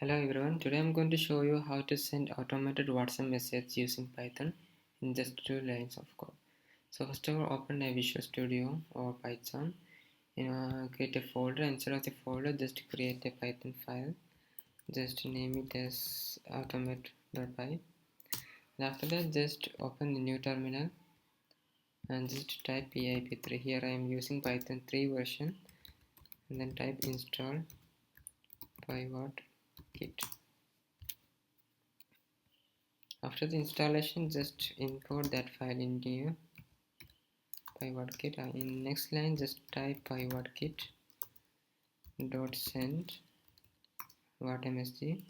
Hello everyone, today I'm going to show you how to send automated WhatsApp message using Python in just 2 lines of code. So first of all, open a Visual Studio or Python. Create a folder. Instead of the folder, just create a Python file. Just name it as automate.py. And after that, just open the new terminal and just type pip3. Here I am using Python 3 version, and then type install pivot-kit. After the installation, just import that file in new pivot-kit. In next line, just type pivot-kit dot send msg,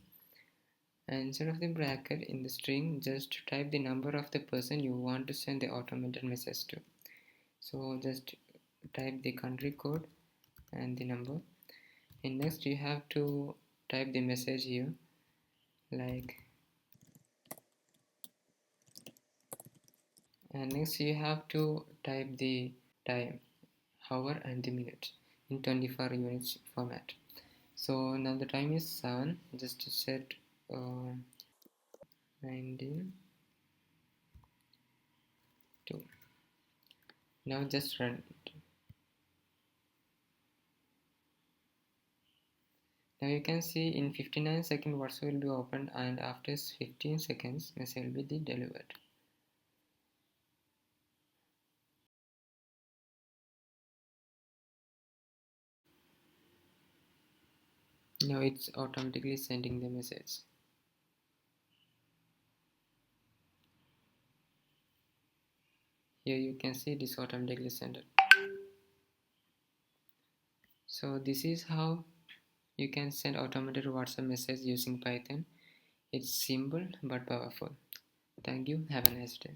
and instead of the bracket in the string, just type the number of the person you want to send the automated message to. So just type the country code and the number. And next you have to type the message here, and next you have to type the time, hour and the minute in 24 units format. So now the time is 7. Just set 19 2. Now just run it. Now you can see in 59 seconds WhatsApp will be opened, and after 15 seconds message will be delivered. Now it's automatically sending the message. Here you can see it is automatically sent. So this is how you can send automated WhatsApp message using Python. It's simple but powerful. Thank you. Have a nice day.